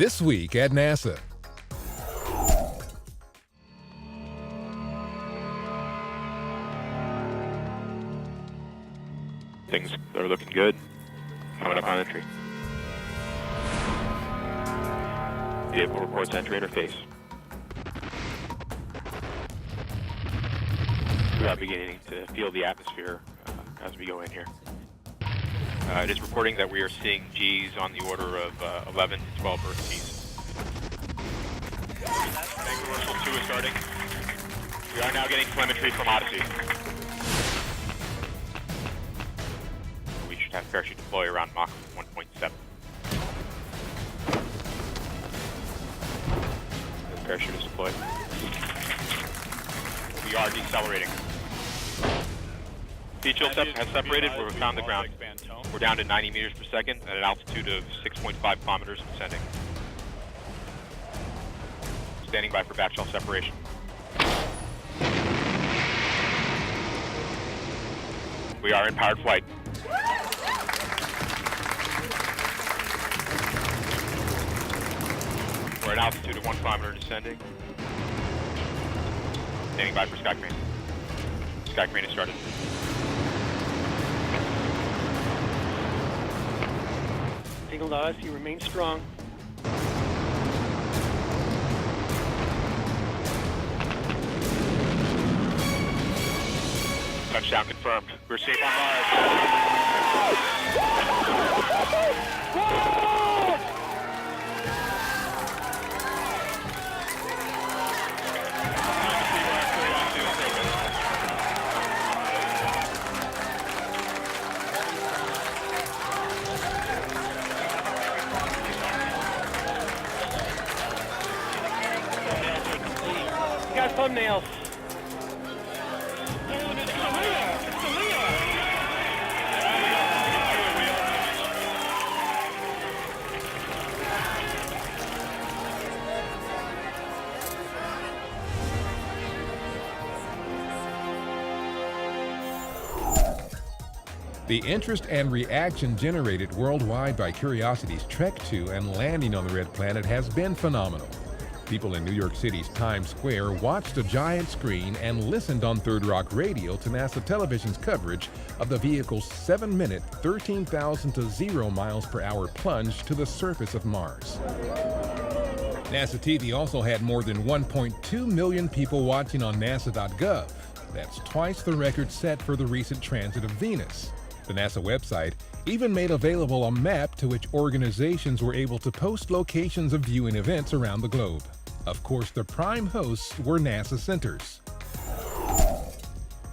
This week at NASA. Things are looking good. Coming up on entry. Vehicle reports entry interface. We are beginning to feel the atmosphere as we go in here. It is reporting that we are seeing G's on the order of 11 to 12 Earth G's. Bank reversal 2 is starting. We are now getting telemetry from Odyssey. We should have parachute deploy around Mach 1.7. The parachute is deployed. We are decelerating. Speed chill has separated. We're found the ground. We're down to 90 meters per second at an altitude of 6.5 kilometers descending. Standing by for back shell separation. We are in powered flight. We're at an altitude of 1 kilometer descending. Standing by for sky crane. Sky crane has started. Signal to us, you remain strong. Touchdown confirmed. We're safe on Mars. You got thumbnails. The interest and reaction generated worldwide by Curiosity's trek to and landing on the red planet has been phenomenal. People in New York City's Times Square watched a giant screen and listened on Third Rock Radio to NASA Television's coverage of the vehicle's 7-minute, 13,000 to 0 miles per hour plunge to the surface of Mars. NASA TV also had more than 1.2 million people watching on nasa.gov. That's twice the record set for the recent transit of Venus. The NASA website even made available a map to which organizations were able to post locations of viewing events around the globe. Of course, the prime hosts were NASA centers.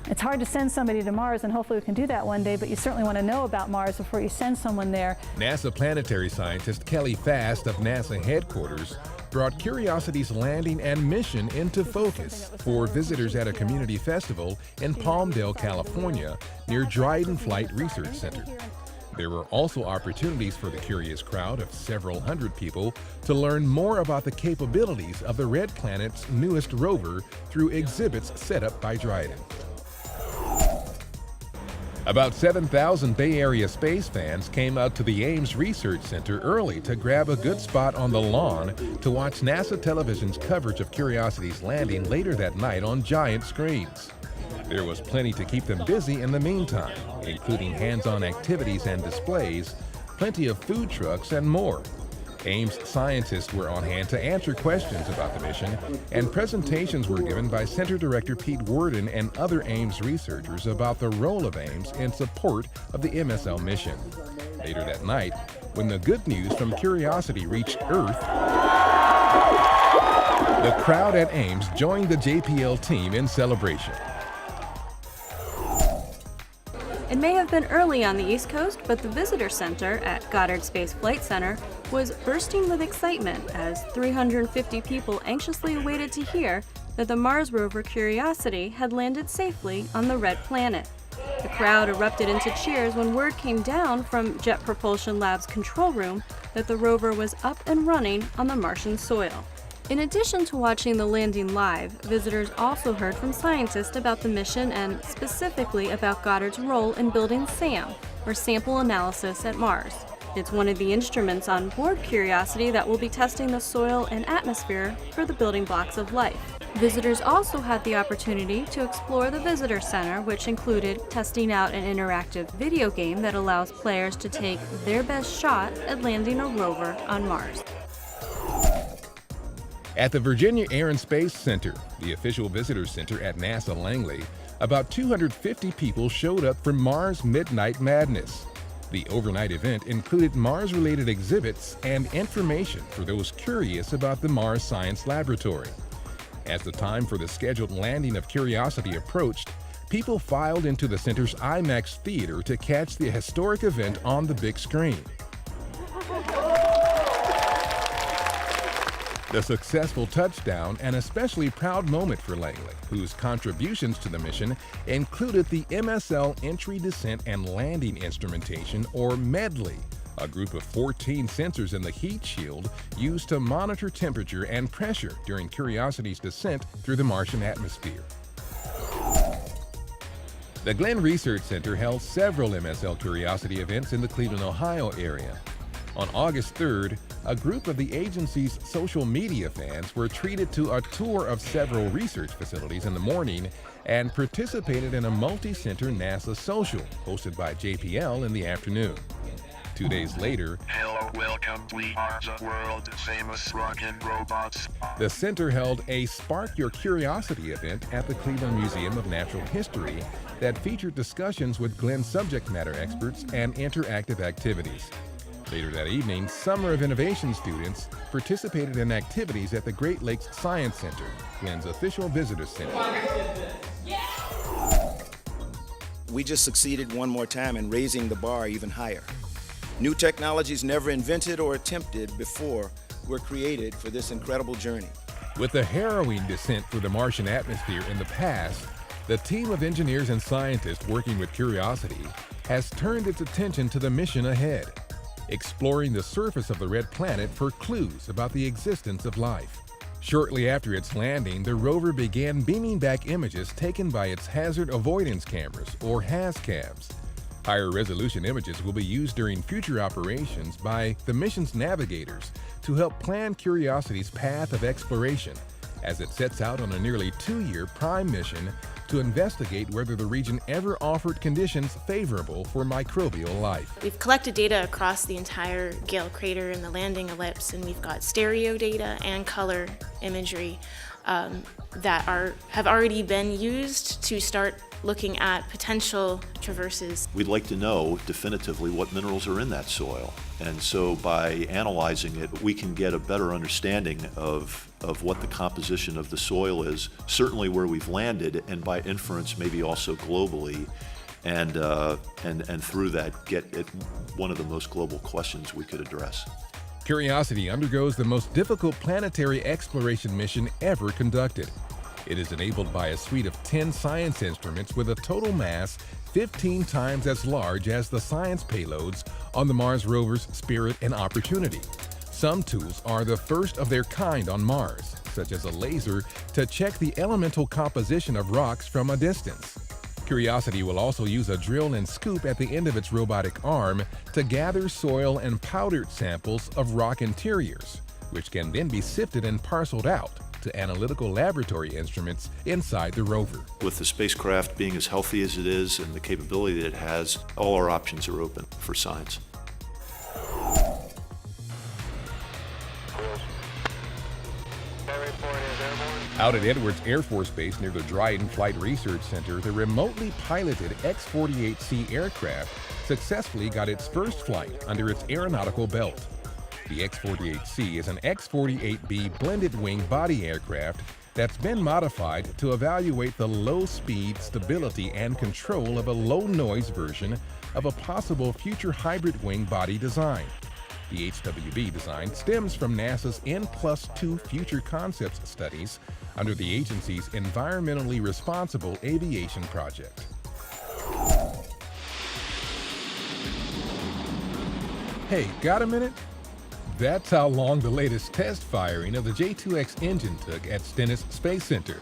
It's hard to send somebody to Mars, and hopefully we can do that one day, but you certainly want to know about Mars before you send someone there. NASA planetary scientist Kelly Fast of NASA headquarters brought Curiosity's landing and mission into focus for visitors at a community festival in Palmdale, California, near Dryden Flight Research Center. There were also opportunities for the curious crowd of several hundred people to learn more about the capabilities of the Red Planet's newest rover through exhibits set up by Dryden. About 7,000 Bay Area space fans came out to the Ames Research Center early to grab a good spot on the lawn to watch NASA Television's coverage of Curiosity's landing later that night on giant screens. There was plenty to keep them busy in the meantime, including hands-on activities and displays, plenty of food trucks, and more. Ames scientists were on hand to answer questions about the mission, and presentations were given by Center Director Pete Worden and other Ames researchers about the role of Ames in support of the MSL mission. Later that night, when the good news from Curiosity reached Earth, the crowd at Ames joined the JPL team in celebration. It may have been early on the East Coast, but the Visitor Center at Goddard Space Flight Center was bursting with excitement as 350 people anxiously awaited to hear that the Mars rover Curiosity had landed safely on the Red Planet. The crowd erupted into cheers when word came down from Jet Propulsion Lab's control room that the rover was up and running on the Martian soil. In addition to watching the landing live, visitors also heard from scientists about the mission and specifically about Goddard's role in building SAM, or Sample Analysis at Mars. It's one of the instruments on board Curiosity that will be testing the soil and atmosphere for the building blocks of life. Visitors also had the opportunity to explore the visitor center, which included testing out an interactive video game that allows players to take their best shot at landing a rover on Mars. At the Virginia Air and Space Center, the official visitor center at NASA Langley, about 250 people showed up for Mars Midnight Madness. The overnight event included Mars-related exhibits and information for those curious about the Mars Science Laboratory. As the time for the scheduled landing of Curiosity approached, people filed into the center's IMAX theater to catch the historic event on the big screen. The successful touchdown, an especially proud moment for Langley, whose contributions to the mission included the MSL Entry, Descent, and Landing Instrumentation, or MEDLEY, a group of 14 sensors in the heat shield used to monitor temperature and pressure during Curiosity's descent through the Martian atmosphere. The Glenn Research Center held several MSL Curiosity events in the Cleveland, Ohio area. On August 3rd, a group of the agency's social media fans were treated to a tour of several research facilities in the morning and participated in a multi-center NASA social hosted by JPL in the afternoon. 2 days later, Hello, welcome, we are the world famous rockin' robots. The center held a Spark Your Curiosity event at the Cleveland Museum of Natural History that featured discussions with Glenn subject matter experts and interactive activities. Later that evening, Summer of Innovation students participated in activities at the Great Lakes Science Center, Glenn's official visitor center. We just succeeded one more time in raising the bar even higher. New technologies never invented or attempted before were created for this incredible journey. With the harrowing descent through the Martian atmosphere in the past, the team of engineers and scientists working with Curiosity has turned its attention to the mission ahead, exploring the surface of the red planet for clues about the existence of life. Shortly after its landing, the rover began beaming back images taken by its Hazard Avoidance Cameras, or HAZCAMs. Higher resolution images will be used during future operations by the mission's navigators to help plan Curiosity's path of exploration as it sets out on a nearly 2-year prime mission to investigate whether the region ever offered conditions favorable for microbial life. We've collected data across the entire Gale Crater and the landing ellipse, and we've got stereo data and color imagery that have already been used to start looking at potential traverses. We'd like to know definitively what minerals are in that soil, and so by analyzing it, we can get a better understanding of what the composition of the soil is, certainly where we've landed, and by inference maybe also globally, and through that get at one of the most global questions we could address. Curiosity undergoes the most difficult planetary exploration mission ever conducted. It is enabled by a suite of 10 science instruments with a total mass 15 times as large as the science payloads on the Mars rovers Spirit and Opportunity. Some tools are the first of their kind on Mars, such as a laser to check the elemental composition of rocks from a distance. Curiosity will also use a drill and scoop at the end of its robotic arm to gather soil and powdered samples of rock interiors, which can then be sifted and parceled out to analytical laboratory instruments inside the rover. With the spacecraft being as healthy as it is and the capability that it has, all our options are open for science. Out at Edwards Air Force Base near the Dryden Flight Research Center, the remotely piloted X-48C aircraft successfully got its first flight under its aeronautical belt. The X-48C is an X-48B blended-wing body aircraft that's been modified to evaluate the low-speed stability and control of a low-noise version of a possible future hybrid wing body design. The HWB design stems from NASA's N+2 Future Concepts studies under the agency's Environmentally Responsible Aviation Project. Hey, got a minute? That's how long the latest test firing of the J2X engine took at Stennis Space Center,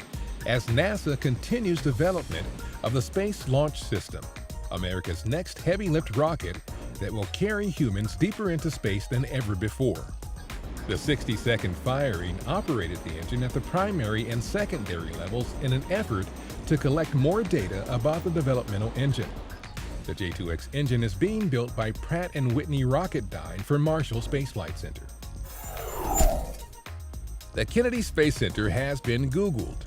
as NASA continues development of the Space Launch System, America's next heavy-lift rocket that will carry humans deeper into space than ever before. The 60-second firing operated the engine at the primary and secondary levels in an effort to collect more data about the developmental engine. The J2X engine is being built by Pratt & Whitney Rocketdyne for Marshall Space Flight Center. The Kennedy Space Center has been Googled.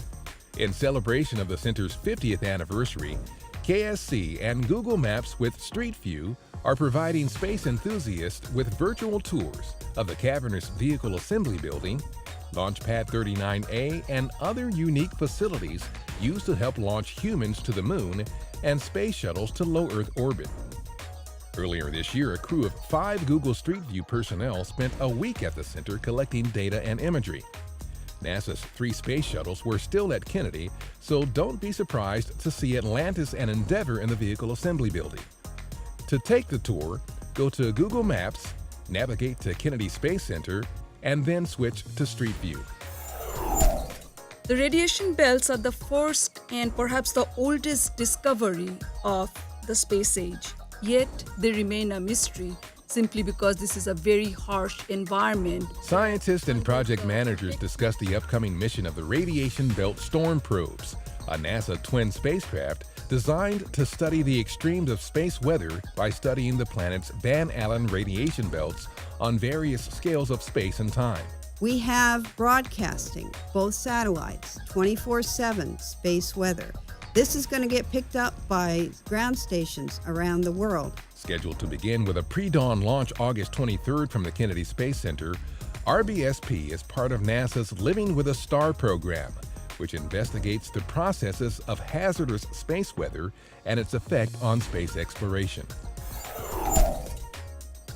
In celebration of the center's 50th anniversary, KSC and Google Maps with Street View are providing space enthusiasts with virtual tours of the cavernous Vehicle Assembly Building, Launch Pad 39A, and other unique facilities used to help launch humans to the moon and space shuttles to low Earth orbit. Earlier this year, a crew of 5 Google Street View personnel spent a week at the center collecting data and imagery. NASA's 3 space shuttles were still at Kennedy, so don't be surprised to see Atlantis and Endeavour in the Vehicle Assembly Building. To take the tour, go to Google Maps, navigate to Kennedy Space Center, and then switch to Street View. The radiation belts are the first and perhaps the oldest discovery of the space age, yet they remain a mystery simply because this is a very harsh environment. Scientists and project managers discussed the upcoming mission of the Radiation Belt Storm Probes, a NASA twin spacecraft designed to study the extremes of space weather by studying the planet's Van Allen radiation belts on various scales of space and time. We have broadcasting, both satellites, 24/7 space weather. This is going to get picked up by ground stations around the world. Scheduled to begin with a pre-dawn launch August 23rd from the Kennedy Space Center, RBSP is part of NASA's Living with a Star program, which investigates the processes of hazardous space weather and its effect on space exploration.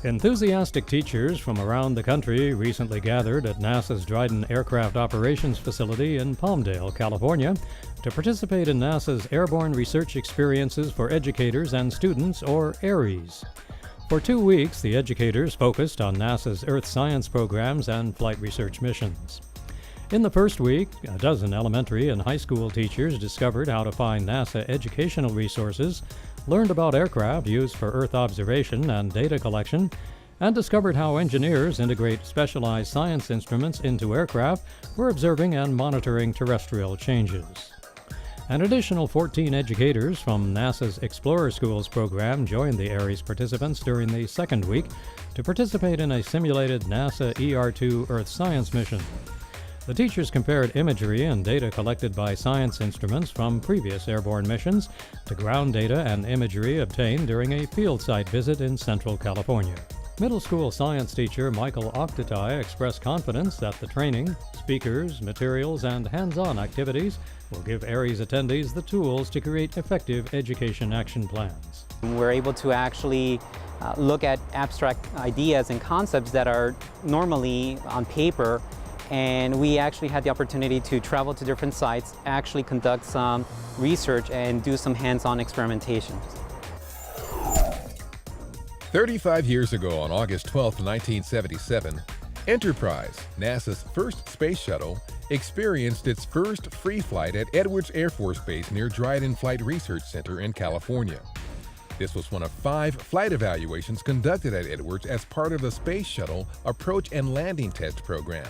Enthusiastic teachers from around the country recently gathered at NASA's Dryden Aircraft Operations Facility in Palmdale, California, to participate in NASA's Airborne Research Experiences for Educators and Students, or ARES. For 2 weeks, the educators focused on NASA's Earth science programs and flight research missions. In the first week, a dozen elementary and high school teachers discovered how to find NASA educational resources, learned about aircraft used for Earth observation and data collection, and discovered how engineers integrate specialized science instruments into aircraft for observing and monitoring terrestrial changes. An additional 14 educators from NASA's Explorer Schools program joined the ARES participants during the second week to participate in a simulated NASA ER-2 Earth science mission. The teachers compared imagery and data collected by science instruments from previous airborne missions to ground data and imagery obtained during a field site visit in Central California. Middle school science teacher Michael Octatai expressed confidence that the training, speakers, materials, and hands-on activities will give ARES attendees the tools to create effective education action plans. We're able to actually look at abstract ideas and concepts that are normally on paper, and we actually had the opportunity to travel to different sites, actually conduct some research and do some hands-on experimentation. 35 years ago, on August 12, 1977, Enterprise, NASA's first space shuttle, experienced its first free flight at Edwards Air Force Base near Dryden Flight Research Center in California. This was one of 5 flight evaluations conducted at Edwards as part of the Space Shuttle Approach and Landing Test Program,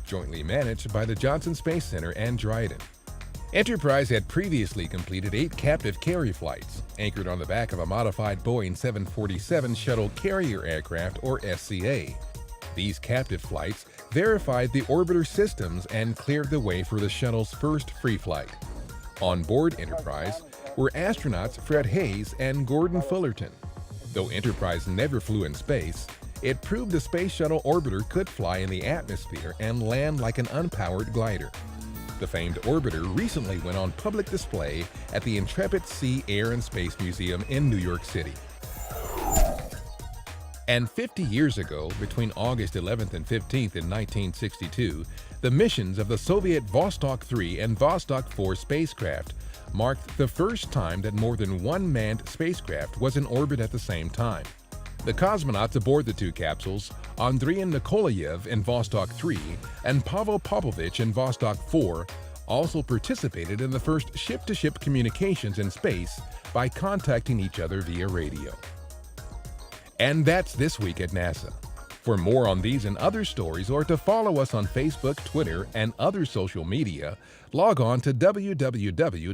jointly managed by the Johnson Space Center and Dryden. Enterprise had previously completed 8 captive carry flights, anchored on the back of a modified Boeing 747 Shuttle Carrier Aircraft, or SCA. These captive flights verified the orbiter systems and cleared the way for the shuttle's first free flight. On board Enterprise were astronauts Fred Hayes and Gordon Fullerton. Though Enterprise never flew in space, it proved the Space Shuttle orbiter could fly in the atmosphere and land like an unpowered glider. The famed orbiter recently went on public display at the Intrepid Sea, Air and Space Museum in New York City. And 50 years ago, between August 11th and 15th in 1962, the missions of the Soviet Vostok 3 and Vostok 4 spacecraft marked the first time that more than one manned spacecraft was in orbit at the same time. The cosmonauts aboard the 2 capsules, Andrei Nikolaev in Vostok 3 and Pavel Popovich in Vostok 4, also participated in the first ship-to-ship communications in space by contacting each other via radio. And that's this week at NASA. For more on these and other stories, or to follow us on Facebook, Twitter, and other social media, log on to www.nasa.gov.